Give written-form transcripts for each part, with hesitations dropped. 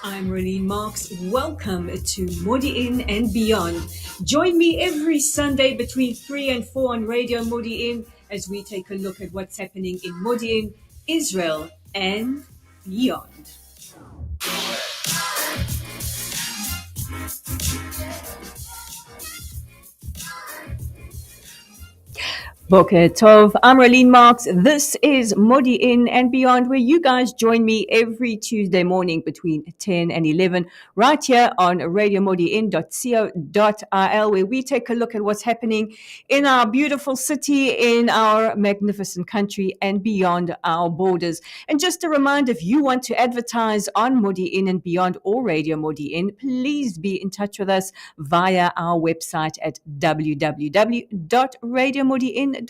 I'm Rolene Marks. Welcome to Modiin and Beyond. Join me every Sunday between 3 and 4 on Radio Modiin as we take a look at what's happening in Modiin, Israel, and beyond. Boker Tov, I'm Rolene Marks. This is Modiin and Beyond, where you guys join me every Tuesday morning between 10 and 11, right here on radiomodiin.co.il, where we take a look at what's happening in our beautiful city, in our magnificent country, and beyond our borders. And just a reminder, if you want to advertise on Modiin and Beyond or Radio Modiin, please be in touch with us via our website at www.radiomodiin.co.il.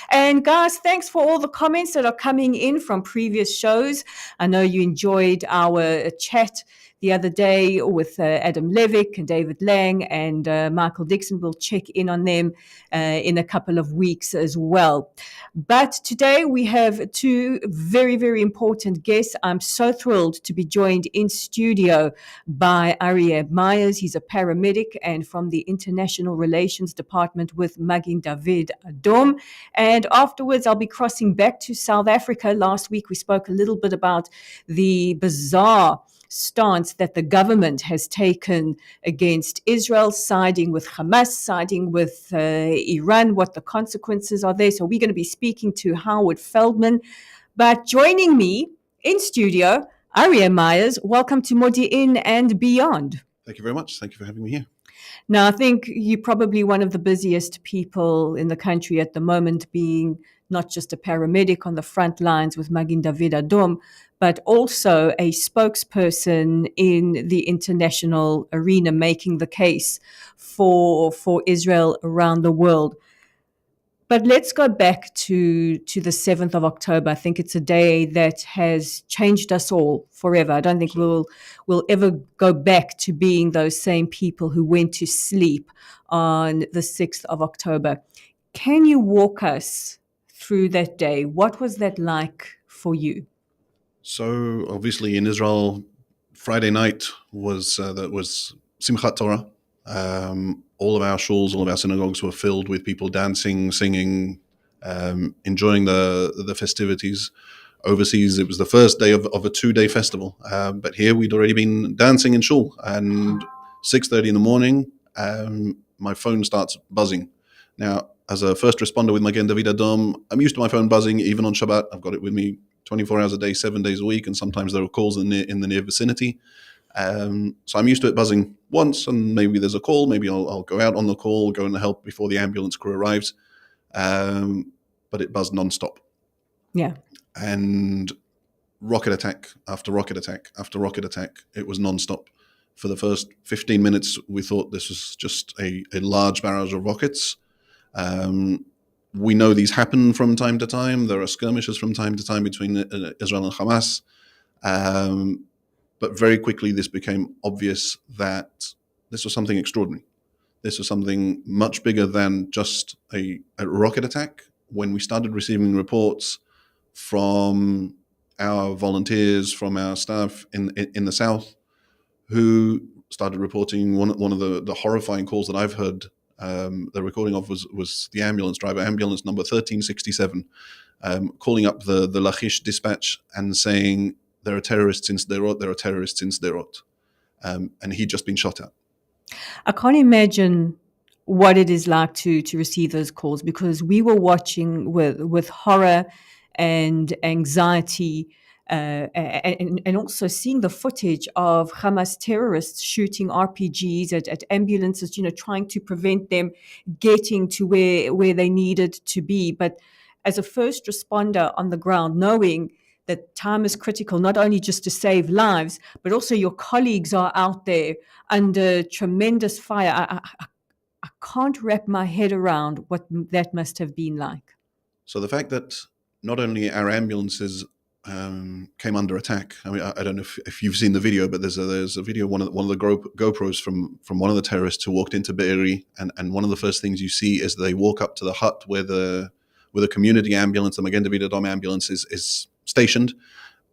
And guys, thanks for all the comments that are coming in from previous shows. I know you enjoyed our chat the other day with Adam Levick and David Lang and Michael Dixon. We'll check in on them in a couple of weeks as well. But today we have two very, very important guests. I'm so thrilled to be joined in studio by Aryeh Myers. He's a paramedic and from the International Relations Department with Magen David Adom. And afterwards, I'll be crossing back to South Africa. Last week, we spoke a little bit about the bizarre stance that the government has taken against Israel, siding with Hamas, siding with Iran, what the consequences are there. So we're going to be speaking to Howard Feldman. But joining me in studio, Aryeh Myers, welcome to Modiin and Beyond. Thank you very much. Thank you for having me here. Now, I think you're probably one of the busiest people in the country at the moment, being not just a paramedic on the front lines with Magen David Adom, but also a spokesperson in the international arena, making the case for Israel around the world. But let's go back to the 7th of October. I think it's a day that has changed us all forever. I don't think we'll ever go back to being those same people who went to sleep on the 6th of October. Can you walk us through that day? What was that like for you? So obviously in Israel, Friday night was Simchat Torah. All of our shuls, all of our synagogues were filled with people dancing, singing, enjoying the festivities. Overseas, it was the first day of a 2-day festival. But here we'd already been dancing in shul. And 6:30 in the morning, my phone starts buzzing. Now, as a first responder with Magen David Adom, I'm used to my phone buzzing even on Shabbat. I've got it with me 24 hours a day, 7 days a week, and sometimes there are calls in the near vicinity. So I'm used to it buzzing once, and maybe there's a call. Maybe I'll go out on the call, go and help before the ambulance crew arrives. But it buzzed nonstop. Yeah. And rocket attack after rocket attack after rocket attack. It was nonstop. For the first 15 minutes, we thought this was just a large barrage of rockets. We know these happen from time to time. There are skirmishes from time to time between Israel and Hamas. But very quickly, this became obvious that this was something extraordinary. This was something much bigger than just a rocket attack. When we started receiving reports from our volunteers, from our staff in the south, who started reporting one of the horrifying calls that I've heard the recording of was the ambulance driver, ambulance number 1367, calling up the Lachish dispatch and saying, there are terrorists in Sderot, there are terrorists in Sderot. And he'd just been shot at. I can't imagine what it is like to receive those calls, because we were watching with horror and anxiety and also seeing the footage of Hamas terrorists shooting RPGs at ambulances, trying to prevent them getting to where they needed to be. But as a first responder on the ground, knowing that time is critical, not only just to save lives, but also your colleagues are out there under tremendous fire. I can't wrap my head around what that must have been like. So the fact that not only our ambulances came under attack. I mean, I don't know if you've seen the video, but there's a video, one of the GoPros from one of the terrorists who walked into Be'eri, and one of the first things you see is they walk up to the hut where the community ambulance, the Magen David Adom ambulance, is stationed.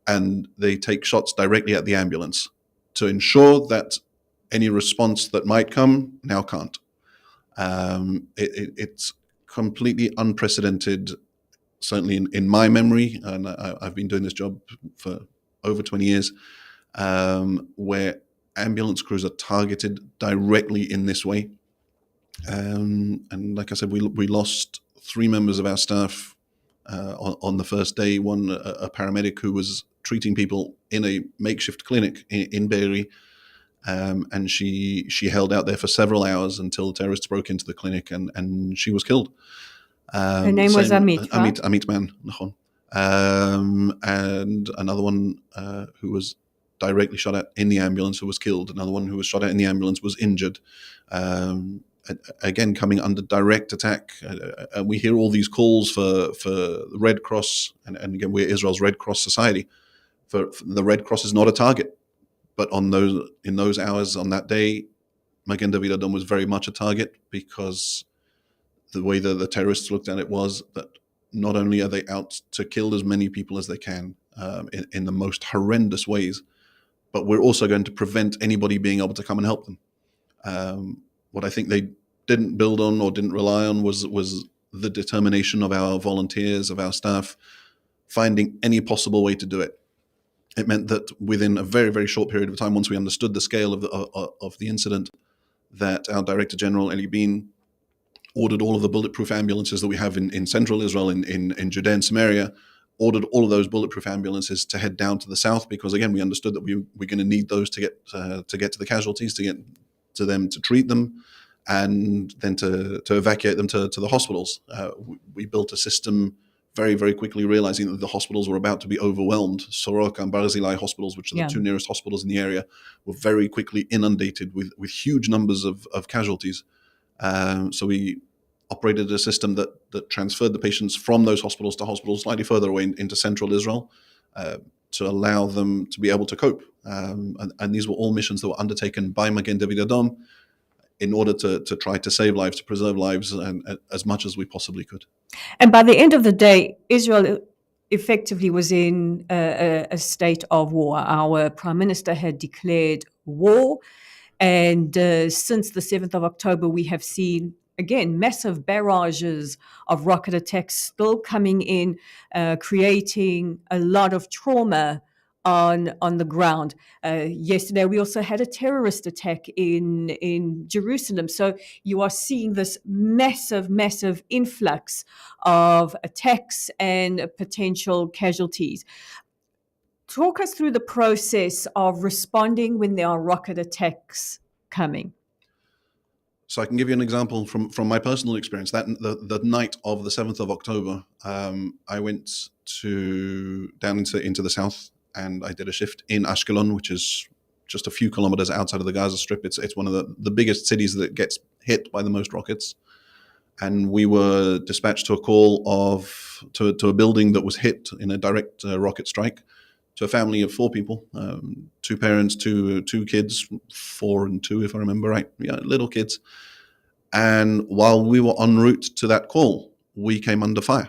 and they take shots directly at the ambulance to ensure that any response that might come now can't. It's completely unprecedented, certainly in my memory, and I've been doing this job for over 20 years, where ambulance crews are targeted directly in this way. And like I said, we lost 3 members of our staff on the first day. One, a paramedic who was treating people in a makeshift clinic in Be'eri, and she held out there for several hours until terrorists broke into the clinic, and she was killed. Her name was Amit, right? Amit Man, nachon. And another one who was directly shot at in the ambulance, who was killed. Another one who was shot at in the ambulance was injured. Again, coming under direct attack. We hear all these calls for the Red Cross, and again, we're Israel's Red Cross society. For the Red Cross is not a target, but in those hours on that day, Magen David Adom was very much a target, because the way that the terrorists looked at it was that not only are they out to kill as many people as they can in the most horrendous ways, but we're also going to prevent anybody being able to come and help them. What I think they didn't build on or didn't rely on was the determination of our volunteers, of our staff, finding any possible way to do it. It meant that within a very, very short period of time, once we understood the scale of the incident, that our Director General, Eli Bean, ordered all of the bulletproof ambulances that we have in central Israel, in Judea and Samaria, ordered all of those bulletproof ambulances to head down to the south, because again, we understood that we're going to need those to get to the casualties, to get to them, to treat them, and then to evacuate them to the hospitals. We built a system very, very quickly, realizing that the hospitals were about to be overwhelmed. Soroka and Barzilai hospitals, which are the 2 nearest hospitals in the area, were very quickly inundated with huge numbers of casualties. So we operated a system that transferred the patients from those hospitals to hospitals slightly further away into central Israel, to allow them to be able to cope. And these were all missions that were undertaken by Magen David Adom in order to try to save lives, to preserve lives, and as much as we possibly could. And by the end of the day, Israel effectively was in a state of war. Our Prime Minister had declared war. And since the 7th of October, we have seen, again, massive barrages of rocket attacks still coming in, creating a lot of trauma on the ground. Yesterday, we also had a terrorist attack in Jerusalem. So you are seeing this massive influx of attacks and potential casualties. Talk us through the process of responding when there are rocket attacks coming. So I can give you an example from my personal experience. That the night of the 7th of October, I went down into the south, and I did a shift in Ashkelon, which is just a few kilometers outside of the Gaza Strip. It's one of the biggest cities that gets hit by the most rockets. And we were dispatched to a call to a building that was hit in a direct rocket strike, to a family of 4 people, 2 parents, two kids, 4 and 2, if I remember right, little kids. And while we were en route to that call, we came under fire,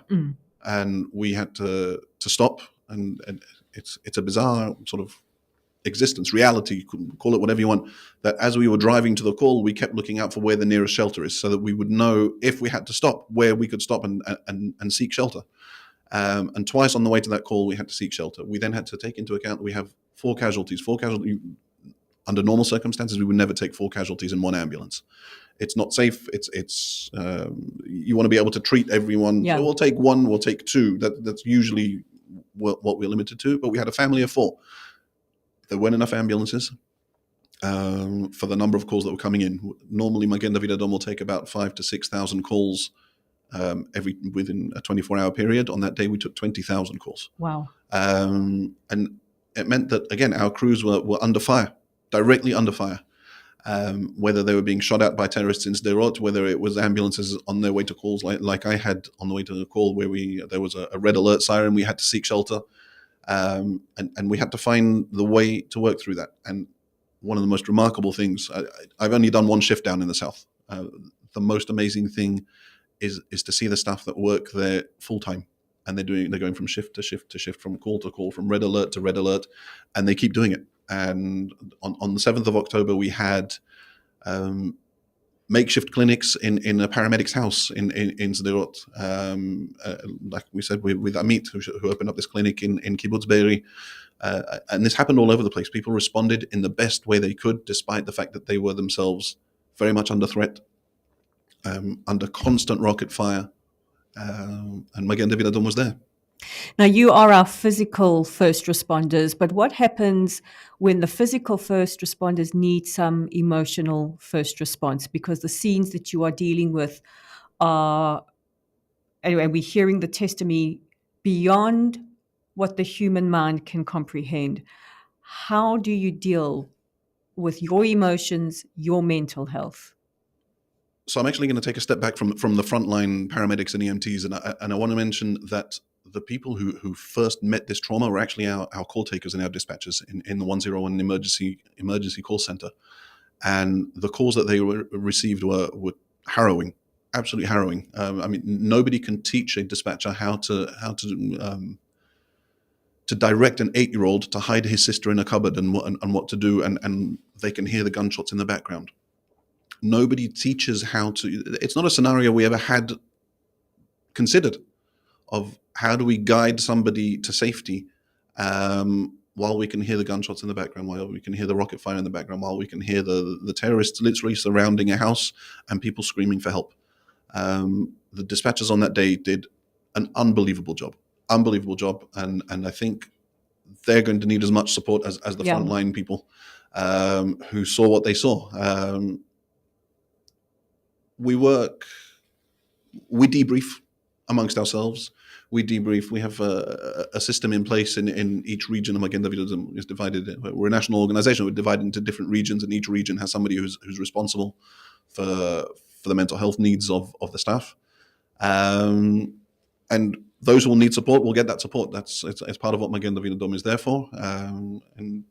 and we had to stop. And it's a bizarre sort of existence, reality, call it whatever you want, that as we were driving to the call, we kept looking out for where the nearest shelter is, so that we would know if we had to stop, where we could stop and seek shelter. And twice on the way to that call, we had to seek shelter. We then had to take into account that we have 4 casualties. 4 casualties. Under normal circumstances, we would never take 4 casualties in one ambulance. It's not safe. It's you want to be able to treat everyone. Yeah. So we'll take 1, we'll take 2. That's usually what we're limited to. But we had a family of 4. There weren't enough ambulances for the number of calls that were coming in. Normally, Magen David Adom will take about 5,000 to 6,000 calls within a 24-hour period. On that day, we took 20,000 calls. Wow. And it meant that, again, our crews were under fire, directly under fire. Whether they were being shot at by terrorists in Sderot, whether it was ambulances on their way to calls, like I had on the way to the call, where there was a red alert siren, we had to seek shelter. And we had to find the way to work through that. And one of the most remarkable things, I've only done 1 shift down in the south. The most amazing thing is to see the staff that work there full time. and they're going from shift to shift to shift, from call to call, from red alert to red alert, and they keep doing it. And on the 7th of October, we had makeshift clinics in a paramedic's house in Sderot. Like we said, with Amit, who opened up this clinic in Kibbutz Be'eri. And this happened all over the place. People responded in the best way they could, despite the fact that they were themselves very much under threat, under constant rocket fire. And Magen David Adom was there. Now, you are our physical first responders, but what happens when the physical first responders need some emotional first response? Because the scenes that you are dealing with are, anyway, we're hearing the testimony beyond what the human mind can comprehend. How do you deal with your emotions, your mental health? So I'm actually going to take a step back from the frontline paramedics and EMTs, and I want to mention that the people who first met this trauma were actually our call takers and our dispatchers in the 101 emergency call center. And the calls that they received were harrowing, absolutely harrowing. I mean, nobody can teach a dispatcher how to direct an 8-year-old to hide his sister in a cupboard and what to do, and they can hear the gunshots in the background. Nobody teaches how to. It's not a scenario we ever had considered of how do we guide somebody to safety while we can hear the gunshots in the background, while we can hear the rocket fire in the background, while we can hear the terrorists literally surrounding a house and people screaming for help. The dispatchers on that day did an unbelievable job, and I think they're going to need as much support as the frontline people who saw what they saw. We debrief amongst ourselves. We debrief. We have a system in place in each region. Magen David Adom is divided. We're a national organization. We're divided into different regions, and each region has somebody who's responsible for the mental health needs of the staff. And those who will need support will get that support. It's part of what Magen David Adom is there for. And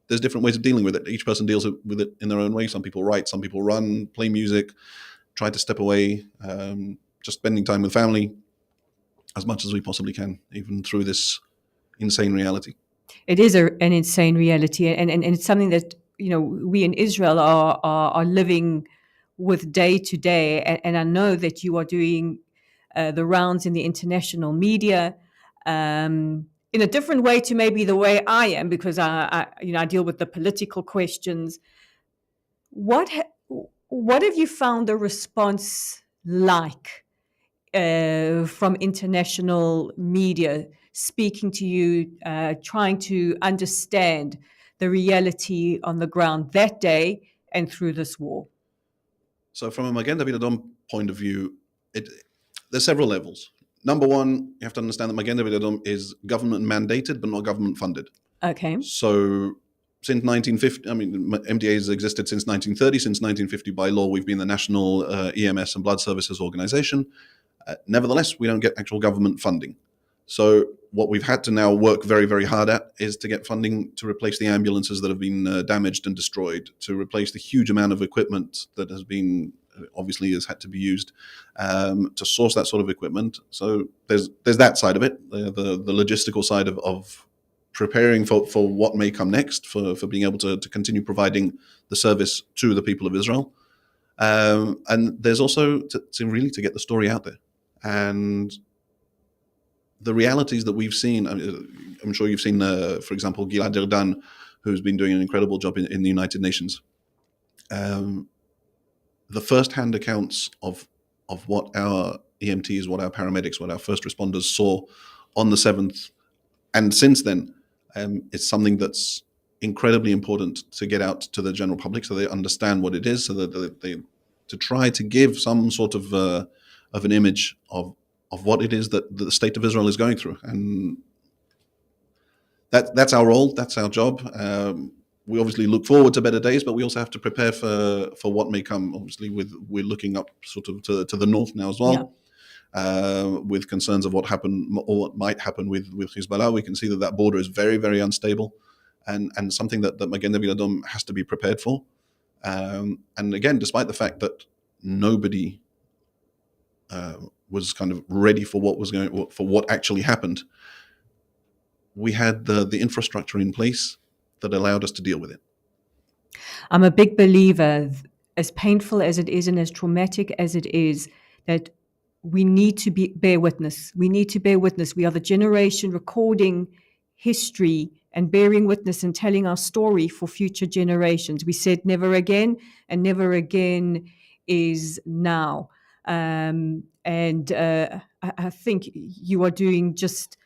there's different ways of dealing with it. Each person deals with it in their own way. Some people write, some people run, play music, try to step away, just spending time with family as much as we possibly can, even through this insane reality. It is an insane reality, and it's something that we in Israel are living with day to day. And I know that you are doing the rounds in the international media in a different way to maybe the way I am, because I deal with the political questions. What have you found the response like from international media speaking to you, trying to understand the reality on the ground that day and through this war? So from a Magen David Adom point of view, there's several levels. Number one, you have to understand that Magen David Adom is government mandated, but not government funded. Okay. So since 1950, I mean, MDA has existed since 1930. Since 1950, by law, we've been the national EMS and blood services organization. Nevertheless, we don't get actual government funding. So what we've had to now work very, very hard at is to get funding to replace the ambulances that have been damaged and destroyed, to replace the huge amount of equipment that has had to be used, to source that sort of equipment. So there's that side of it, the logistical side of preparing for what may come next, for being able to continue providing the service to the people of Israel. And there's also to get the story out there. And the realities that we've seen, I'm sure you've seen, for example, Gilad Erdan, who's been doing an incredible job in the United Nations. The first-hand accounts of what our EMTs, what our paramedics, what our first responders saw on the 7th, and since then, is something that's incredibly important to get out to the general public so they understand what it is, so that they to try to give some sort of an image of what it is that the state of Israel is going through. And that's our role, that's our job. We obviously look forward to better days, but we also have to prepare for what may come. Obviously, we're looking up sort of to the north now as well, with concerns of what happened or what might happen with Hezbollah. We can see that border is very, very unstable, and something that Magen David Adom has to be prepared for. And again, despite the fact that nobody was kind of ready for what actually happened, we had the infrastructure in place that allowed us to deal with it. I'm a big believer, as painful as it is and as traumatic as it is, that we need to bear witness. We need to bear witness. We are the generation recording history and bearing witness and telling our story for future generations. We said never again, and never again is now. I think you are doing just.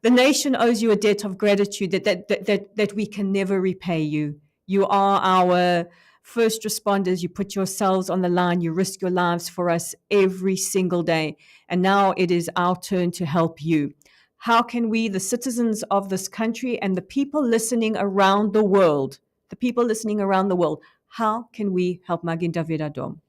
The nation owes you a debt of gratitude that we can never repay you. You are our first responders. You put yourselves on the line. You risk your lives for us every single day. And now it is our turn to help you. How can we, the citizens of this country and the people listening around the world, how can we help Magen David Adom?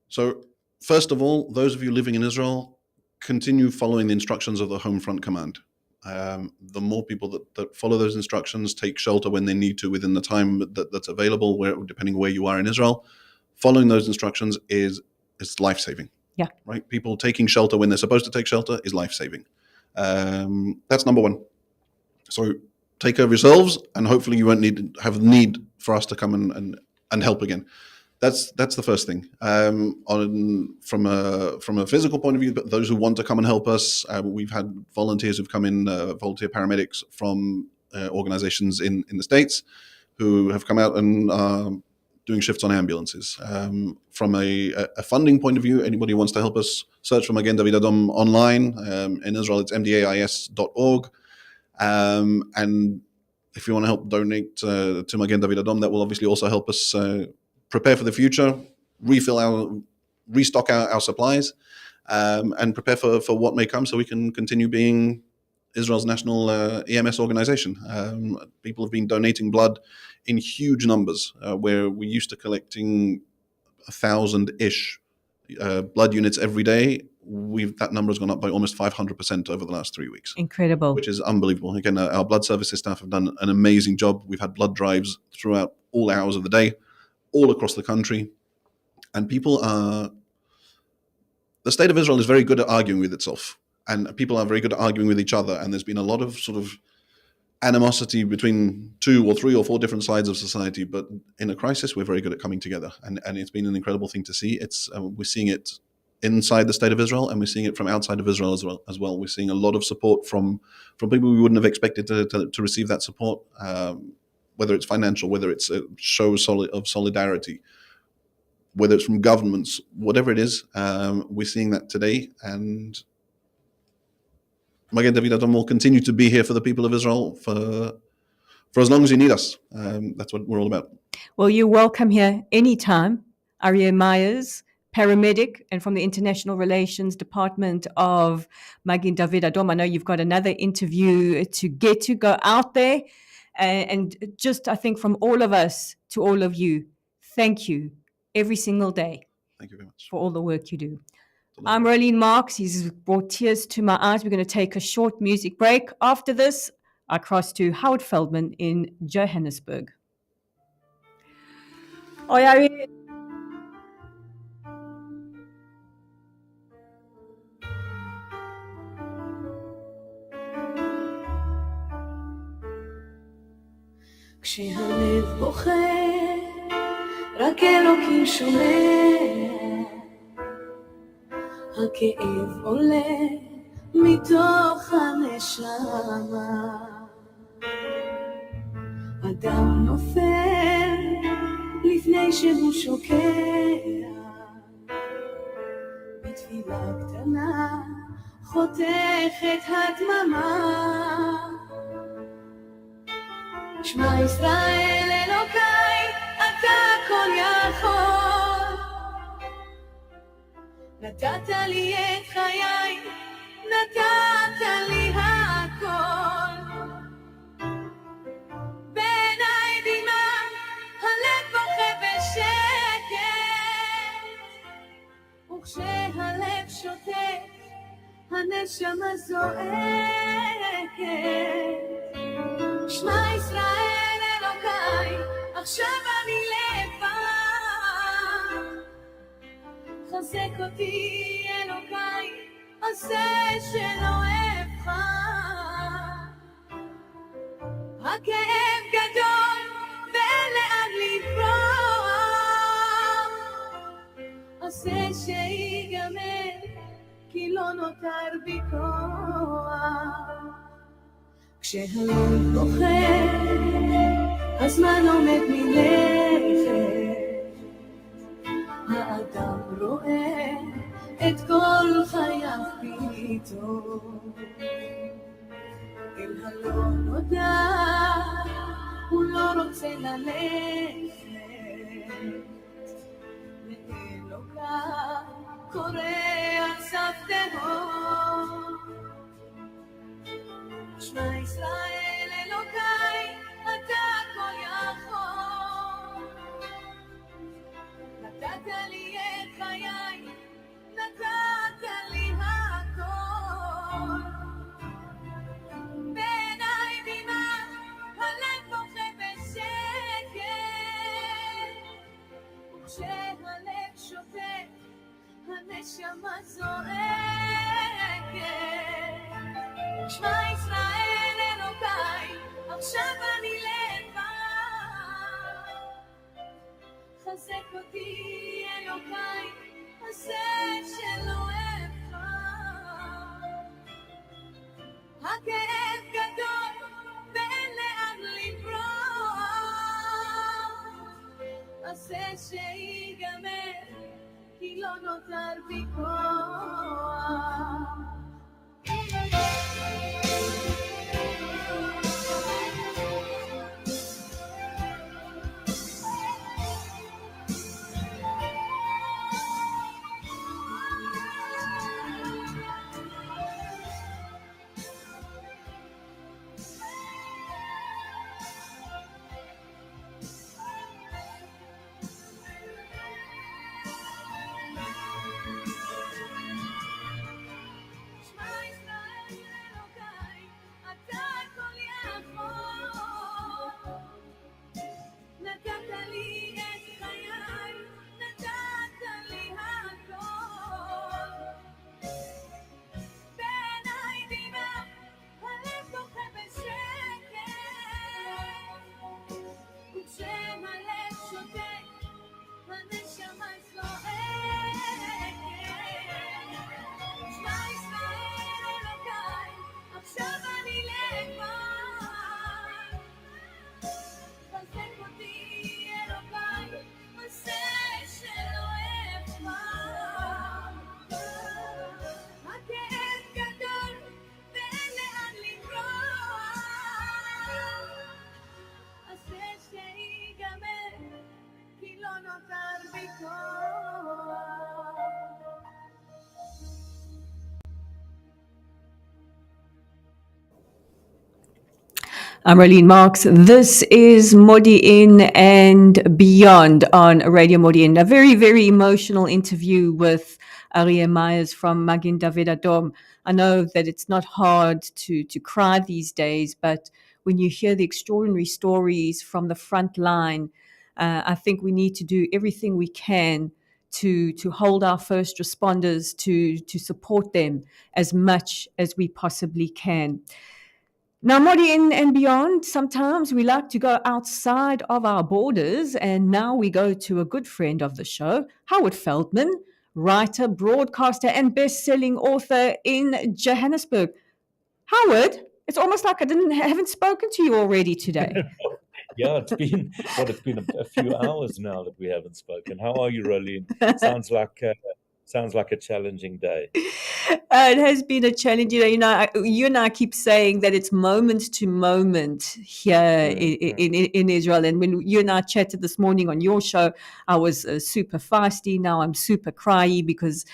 So, first of all, those of you living in Israel, continue following the instructions of the Home Front Command. The more people that follow those instructions, take shelter when they need to within the time that's available, depending where you are in Israel, following those instructions is life-saving. Yeah. Right? People taking shelter when they're supposed to take shelter is life-saving. That's number one. So take care of yourselves, and hopefully you won't have need for us to come and help again. That's the first thing. From a physical point of view, but those who want to come and help us, we've had volunteers who've come in, volunteer paramedics from organizations in the States who have come out and doing shifts on ambulances. From a funding point of view, anybody who wants to help us, search for Magen David Adom online. In Israel, it's mdais.org. And if you want to help donate to Magen David Adom, that will obviously also help us prepare for the future, restock our supplies, and prepare for what may come so we can continue being Israel's national EMS organization. People have been donating blood in huge numbers, where we used to collecting 1,000-ish blood units every day. That number has gone up by almost 500% over the last 3 weeks. Incredible. Which is unbelievable. Again, our blood services staff have done an amazing job. We've had blood drives throughout all hours of the day, all across the country. And the state of Israel is very good at arguing with itself. And people are very good at arguing with each other. And there's been a lot of sort of animosity between 2 or 3 or 4 different sides of society. But in a crisis, we're very good at coming together. And it's been an incredible thing to see. We're seeing it inside the state of Israel, and we're seeing it from outside of Israel as well. We're seeing a lot of support from people we wouldn't have expected to receive that support, whether it's financial, whether it's a show of solidarity, whether it's from governments, whatever it is. We're seeing that today, and Magen David Adom will continue to be here for the people of Israel for as long as you need us. That's what we're all about. Well, you're welcome here anytime. Aryeh Myers, paramedic, and from the International Relations Department of Magen David Adom. I know you've got another interview to get to. Go out there. And just, I think, from all of us to all of you, thank you every single day. Thank you very much for all the work you do. I'm Rolene Marks. He's brought tears to my eyes. We're going to take a short music break. After this, I cross to Howard Feldman in Johannesburg. Oh, yeah. כשהלב בוכה, רק אלוקים שומע, הכאב עולה מתוך הנשמה, אדם נופל לפני שהוא שוקע, בתפילה קטנה חותכת הדממה, שמע ישראל אלוקיי, אתה כל יכול, נתת לי את חיי, נתת לי הכל, בעיניי דמעה, הלב בוכה בשקט, וכשהלב שותק, הנשמה זועקת, שמע ישראל אלוקיי, עכשיו אני לבד, חזק אותי אלוקיי, עשה שלא אבחר. הכאב גדול ולאן לברוח, עשה שיגמר כי לא נותר בי כוח. כשהלב בוכה הזמן עומד מלכת, האדם רואה את כל חייו פתאום. אל הלא נודע הוא לא רוצה ללכת, לאלוקיו קורא על סף תהום. שמע ישראל אלוקיי, אתה כל יכול. נתת לי את חיי, נתת לי הכל. בעיניי דמעה, הלב בוכה בשקט, וכשהלב שותק, הנשמה זועקת. שמע ישראל אלוקיי, עכשיו אני לבד. חזק אותי אלוקיי, עשה שלא אבחר. הכאב גדול ואין לאן לברוח, עשה שיגמר כי לא נותר בי כוח. I'm Rolene Marks. This is Modiin and Beyond on Radio Modiin. A very, very emotional interview with Aryeh from Magen David Adom. I know that it's not hard to cry these days, but when you hear the extraordinary stories from the front line, I think we need to do everything we can to hold our first responders, to support them as much as we possibly can. Now, Modiin and Beyond, sometimes we like to go outside of our borders, and now we go to a good friend of the show, Howard Feldman, writer, broadcaster, and best-selling author in Johannesburg. Howard, it's almost like I haven't spoken to you already today. Yeah, it's been a few hours now that we haven't spoken. How are you, Rolene? Sounds like a challenging day. It has been a challenge. You and I keep saying that it's moment to moment here in Israel. And when you and I chatted this morning on your show, I was super feisty. Now I'm super cryy because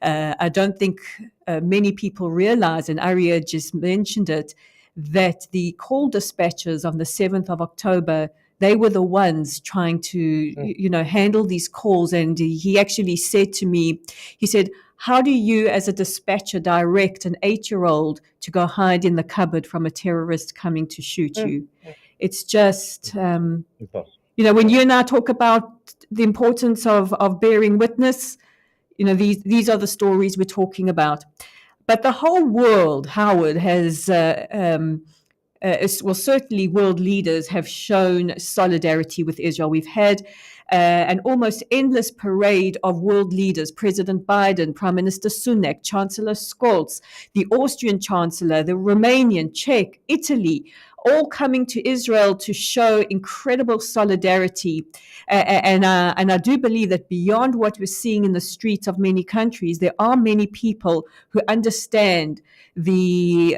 I don't think many people realize, and Aryeh just mentioned it, that the call dispatchers on the 7th of October, they were the ones trying to, handle these calls. And he actually said to me, he said, how do you as a dispatcher direct an 8-year-old to go hide in the cupboard from a terrorist coming to shoot you? It's just, when you and I talk about the importance of bearing witness, these are the stories we're talking about. But the whole world, Howard, has well, certainly world leaders have shown solidarity with Israel. We've had an almost endless parade of world leaders: President Biden, Prime Minister Sunak, Chancellor Scholz, the Austrian Chancellor, the Romanian, Czech, Italy, all coming to Israel to show incredible solidarity. And I do believe that beyond what we're seeing in the streets of many countries, there are many people who understand the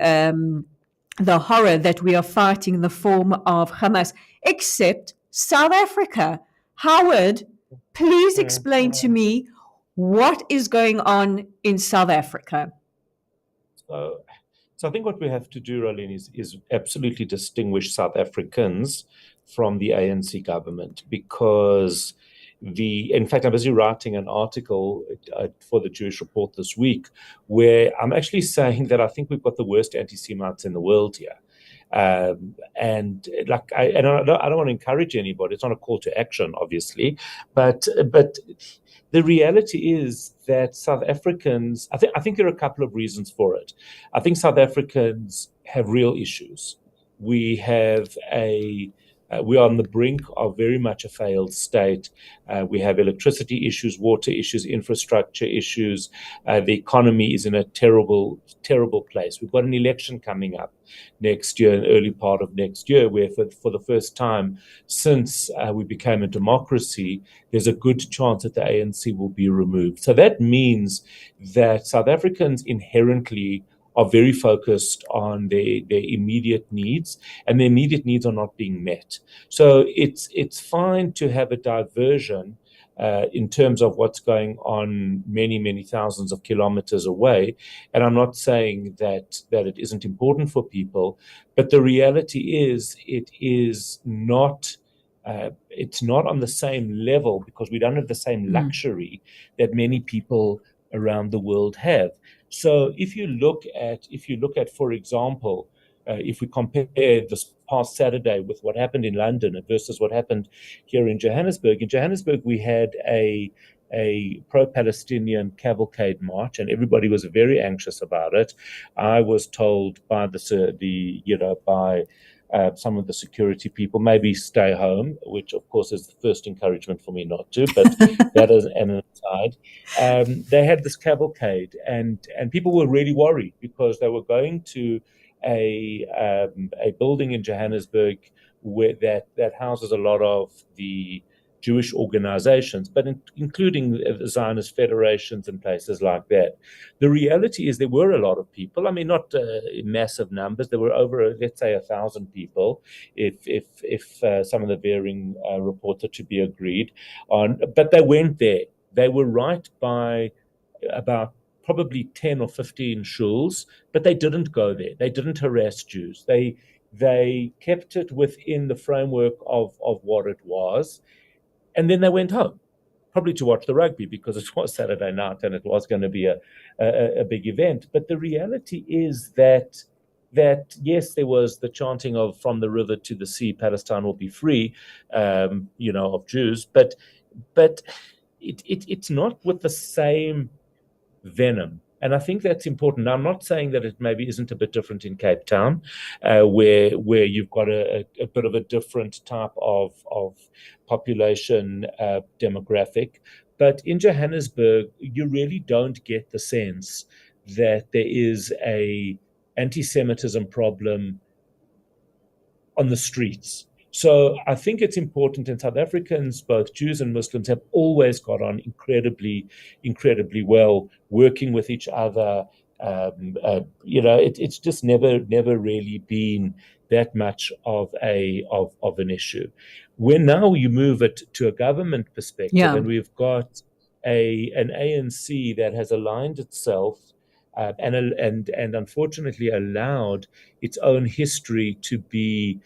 horror that we are fighting in the form of Hamas, except South Africa. Howard, please explain to me what is going on in South Africa. So I think what we have to do, Rolene, is absolutely distinguish South Africans from the ANC government, because in fact, I'm busy writing an article for the Jewish Report this week, where I'm actually saying that I think we've got the worst anti-Semites in the world here. And like, I don't want to encourage anybody. It's not a call to action, obviously, but the reality is that South Africans, I think there are a couple of reasons for it. I think South Africans have real issues. We are on the brink of very much a failed state. We have electricity issues, water issues, infrastructure issues. The economy is in a terrible, terrible place. We've got an election coming up next year, an early part of next year, where for the first time since we became a democracy, there's a good chance that the ANC will be removed. So that means that South Africans inherently are very focused on their immediate needs, and their immediate needs are not being met. So it's fine to have a diversion in terms of what's going on many, many thousands of kilometers away. And I'm not saying that it isn't important for people, but the reality is it's not on the same level, because we don't have the same luxury that many people around the world have. So if you look at, for example, if we compare this past Saturday with what happened in London versus what happened here in Johannesburg. In Johannesburg, we had a pro-Palestinian cavalcade march, and everybody was very anxious about it. I was told by some of the security people, maybe stay home, which of course is the first encouragement for me not to, but that is an aside. They had this cavalcade, and people were really worried because they were going to a building in Johannesburg where that houses a lot of the Jewish organizations, but including Zionist federations and places like that. The reality is there were a lot of people. I mean, not massive numbers. There were over, let's say, 1,000 people, if some of the varying reports are to be agreed on. But they went there. They were right by about probably 10 or 15 shuls, but they didn't go there. They didn't harass Jews. They kept it within the framework of what it was. And then they went home, probably to watch the rugby, because it was Saturday night and it was going to be a big event. But the reality is that yes, there was the chanting of "from the river to the sea, Palestine will be free," of Jews, but it's not with the same venom. And I think that's important. Now, I'm not saying that it maybe isn't a bit different in Cape Town, where you've got a bit of a different type of population demographic. But in Johannesburg, you really don't get the sense that there is a anti-Semitism problem on the streets. So I think it's important, and South Africans, both Jews and Muslims, have always got on incredibly, incredibly well, working with each other. It's just never really been that much of an issue. When now you move it to a government perspective, and we've got an ANC that has aligned itself and unfortunately allowed its own history to be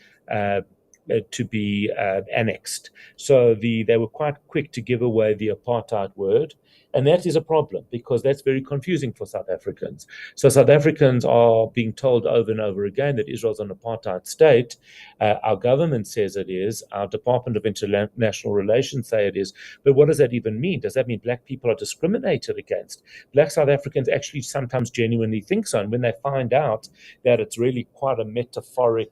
annexed. So they were quite quick to give away the apartheid word, And that is a problem because that's very confusing for South Africans. So South Africans are being told over and over again that Israel's an apartheid state. Our government says it is. Our Department of International Relations say it is. But what does that even mean? Does that mean black people are discriminated against? Black South Africans actually sometimes genuinely think so. And when they find out that it's really quite a metaphoric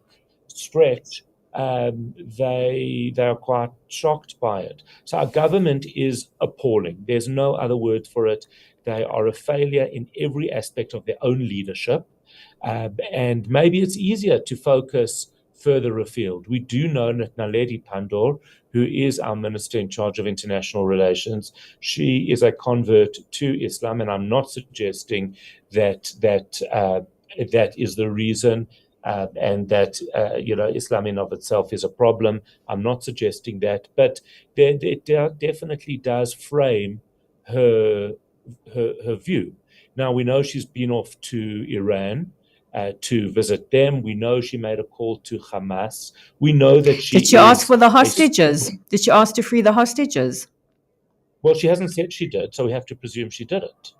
stretch, they are quite shocked by it. So our government is appalling. There's no other word for it. They are a failure in every aspect of their own leadership. And maybe it's easier to focus further afield. We do know that Naledi Pandor, who is our minister in charge of international relations, she is a convert to Islam, and I'm not suggesting that is the reason. And that Islam in of itself is a problem. I'm not suggesting that, but it definitely does frame her view. Now we know she's been off to Iran to visit them. We know she made a call to Hamas. We know that Did she ask for the hostages? Did she ask to free the hostages? Well, she hasn't said she did, so we have to presume she didn't.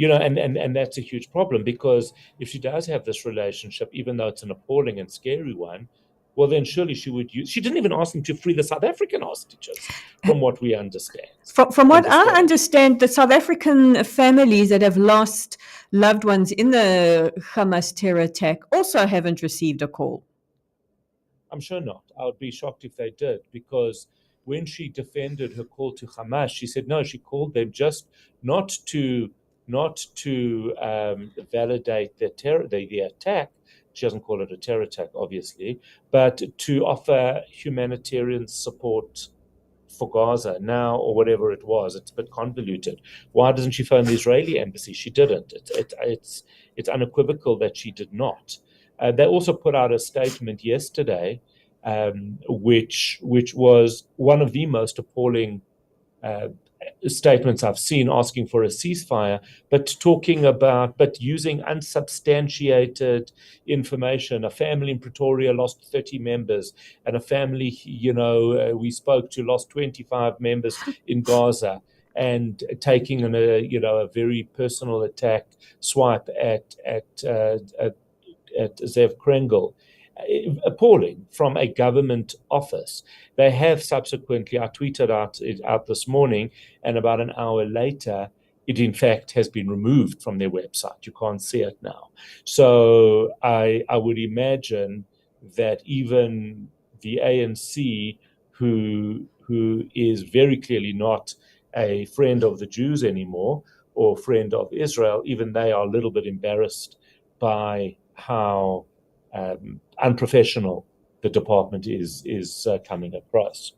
And that's a huge problem, because if she does have this relationship, even though it's an appalling and scary one, well, then surely she would use. She didn't even ask them to free the South African hostages, from what we understand. From what I understand, the South African families that have lost loved ones in the Hamas terror attack also haven't received a call. I'm sure not. I would be shocked if they did, because when she defended her call to Hamas, she said no, she called them just not to validate the attack. She doesn't call it a terror attack, obviously, but to offer humanitarian support for Gaza now, or whatever it was. It's a bit convoluted. Why doesn't she phone the Israeli embassy? She didn't. It's unequivocal that she did not. They also put out a statement yesterday, which was one of the most appalling statements I've seen, asking for a ceasefire, but using unsubstantiated information. A family in Pretoria lost 30 members, and a family, we spoke to, lost 25 members in Gaza, and taking a very personal attack swipe at Zev Krengel. Appalling from a government office. They have subsequently, I tweeted out this morning, and about an hour later, it in fact has been removed from their website. You can't see it now. So I would imagine that even the ANC, who is very clearly not a friend of the Jews anymore, or friend of Israel, even they are a little bit embarrassed by how unprofessional the department is coming across.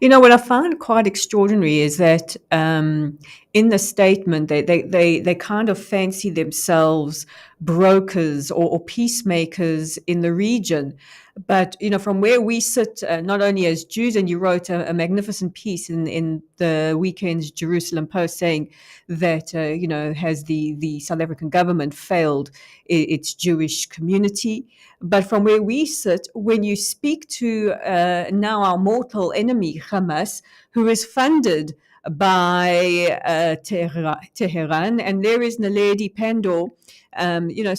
What I find quite extraordinary is that in the statement, they kind of fancy themselves brokers or peacemakers in the region. But, from where we sit, not only as Jews, and you wrote a magnificent piece in the weekend's Jerusalem Post saying that, has the South African government failed its Jewish community. But from where we sit, when you speak to now our mortal enemy, Hamas, who is funded by Tehran, and there is Naledi Pandor,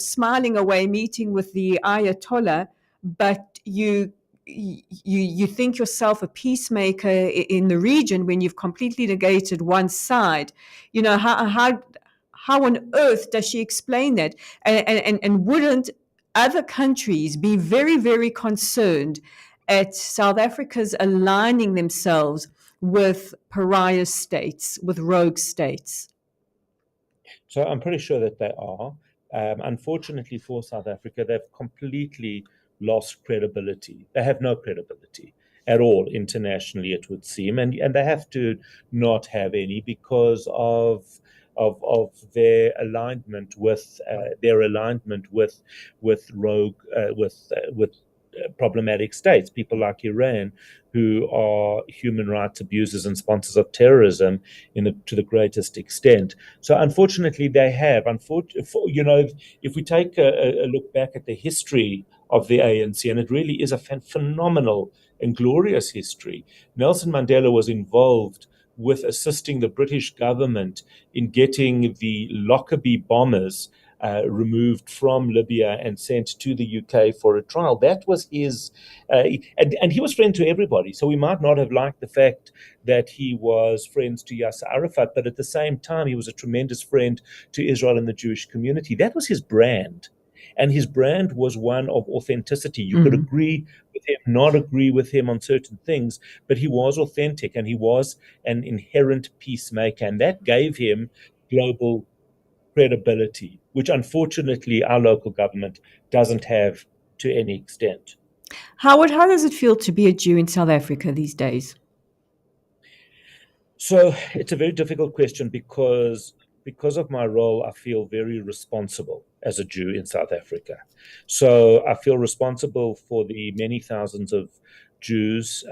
smiling away, meeting with the Ayatollah, but you think yourself a peacemaker in the region when you've completely negated one side. How on earth does she explain that? And wouldn't other countries be very, very concerned at South Africa's aligning themselves with pariah states, with rogue states? So I'm pretty sure that they are. Unfortunately for South Africa, they've completely lost credibility. They have no credibility at all internationally, it would seem, and they have to not have any because of their alignment with rogue with problematic states, people like Iran, who are human rights abusers and sponsors of terrorism to the greatest extent. So unfortunately, they have. If we take a look back at the history of the ANC, and it really is a phenomenal and glorious history. Nelson Mandela was involved with assisting the British government in getting the Lockerbie bombers removed from Libya and sent to the UK for a trial. That was his, and he was friend to everybody. So we might not have liked the fact that he was friends to Yasser Arafat, but at the same time, he was a tremendous friend to Israel and the Jewish community. That was his brand. And his brand was one of authenticity. You could agree with him, not agree with him on certain things, but he was authentic and he was an inherent peacemaker. And that gave him global credibility, which unfortunately our local government doesn't have to any extent. Howard, how does it feel to be a Jew in South Africa these days? So it's a very difficult question because of my role, I feel very responsible as a Jew in South Africa. So I feel responsible for the many thousands of Jews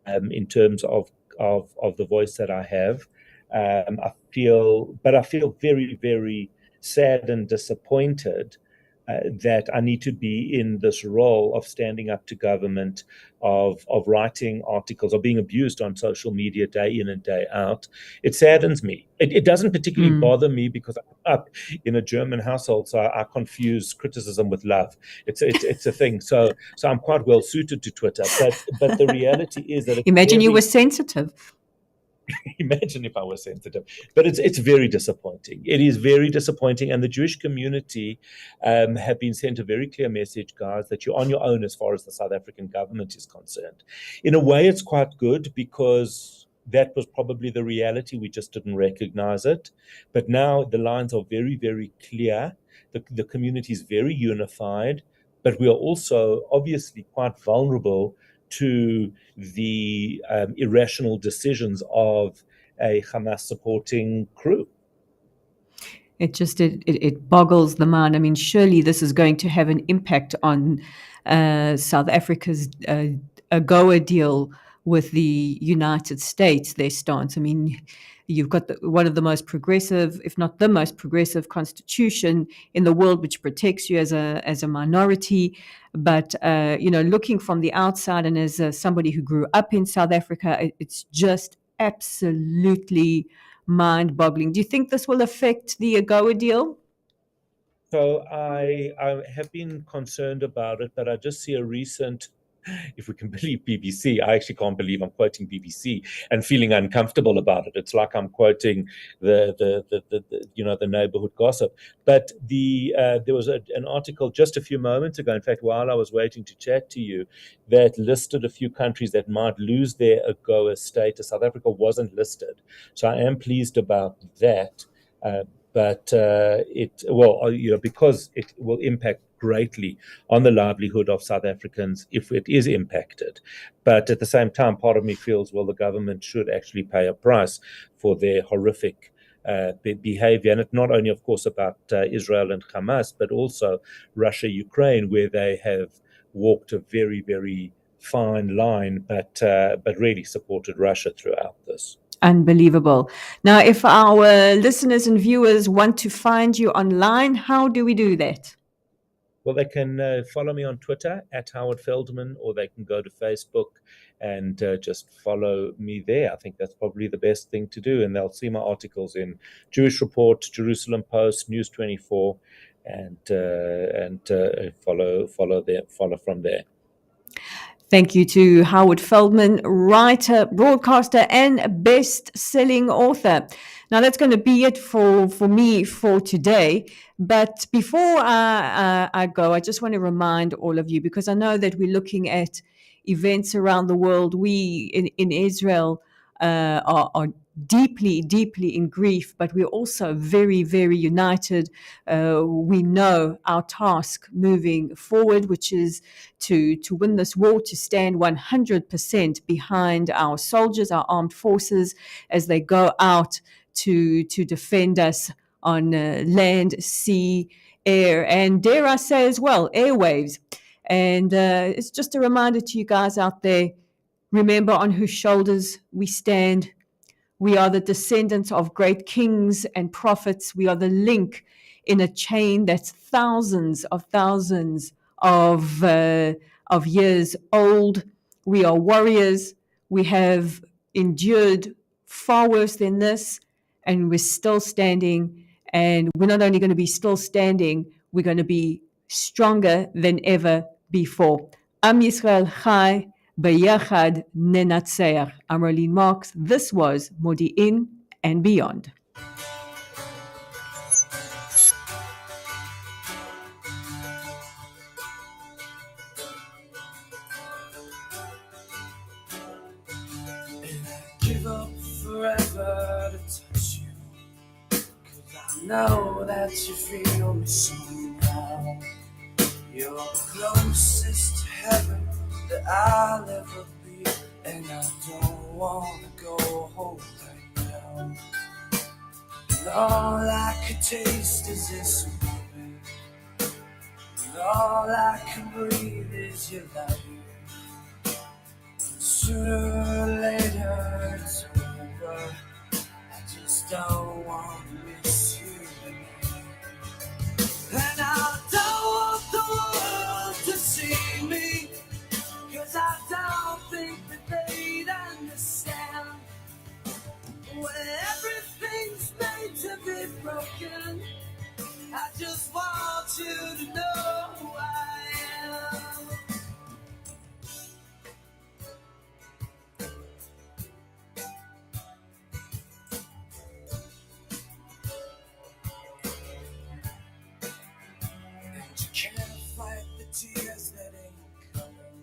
in terms of the voice that I have. I feel very, very sad and disappointed that I need to be in this role of standing up to government, of writing articles, of being abused on social media day in and day out. It saddens me. It doesn't particularly bother me because I'm up in a German household, so I confuse criticism with love. It's a thing. So I'm quite well suited to Twitter. But the reality is that Imagine you were sensitive. Imagine if I was sensitive. But it's very disappointing. It is very disappointing. And the Jewish community have been sent a very clear message, guys, that you're on your own as far as the South African government is concerned. In a way, it's quite good because that was probably the reality. We just didn't recognize it. But now the lines are very, very clear. The community is very unified. But we are also obviously quite vulnerable to the irrational decisions of a Hamas-supporting crew. It boggles the mind. I mean, surely this is going to have an impact on South Africa's AGOA deal with the United States, their stance. I mean, you've got one of the most progressive, if not the most progressive constitution in the world, which protects you as a minority. But, looking from the outside and as somebody who grew up in South Africa, it's just absolutely mind-boggling. Do you think this will affect the AGOA deal? So I have been concerned about it, but I just see a recent, if we can believe BBC, I actually can't believe I'm quoting BBC and feeling uncomfortable about it. It's like I'm quoting the neighborhood gossip. But there was an article just a few moments ago, in fact, while I was waiting to chat to you, that listed a few countries that might lose their AGOA status. South Africa wasn't listed. So I am pleased about that. Because it will impact greatly on the livelihood of South Africans if it is impacted. But at the same time, part of me feels, well, the government should actually pay a price for their horrific behavior. And it's not only, of course, about Israel and Hamas, but also Russia, Ukraine, where they have walked a very, very fine line, but really supported Russia throughout this. Unbelievable. Now, if our listeners and viewers want to find you online, how do we do that? Well, they can follow me on Twitter at Howard Feldman, or they can go to Facebook and just follow me there. I think that's probably the best thing to do. And they'll see my articles in Jewish Report, Jerusalem Post, News 24, and follow from there. Thank you to Howard Feldman, writer, broadcaster, and best-selling author. Now, that's going to be it for me for today. But before I go, I just want to remind all of you, because I know that we're looking at events around the world. We in Israel are deeply, deeply in grief, but we're also very, very united. We know our task moving forward, which is to win this war, to stand 100% behind our soldiers, our armed forces, as they go out to defend us on land, sea, air, and dare I say as well, airwaves. And it's just a reminder to you guys out there, remember on whose shoulders we stand. We are the descendants of great kings and prophets. We are the link in a chain that's thousands of years old. We are warriors. We have endured far worse than this, and we're still standing. And we're not only going to be still standing, we're going to be stronger than ever before. Am Yisrael Chai, B'yachad Nenatzeach. I'm Rolene Marks. This was Modiin and Beyond. And I'd give up forever to touch you, 'cause I know that you feel me somehow. You're the closest to heaven that I'll ever be, and I don't wanna go home right now. And all I could taste is this moment, and all I can breathe is your light. And sooner or later it's over. I just don't want to miss you again. And I don't want the world to see me, 'cause I don't think that they'd understand. When everything's made to be broken, I just want you to know who I am. And you can't fight the tears that ain't coming,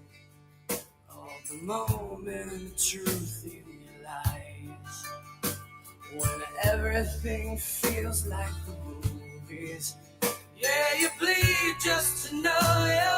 or the moment and the truth in your lies. When everything feels like the movies, yeah, you bleed just to know you're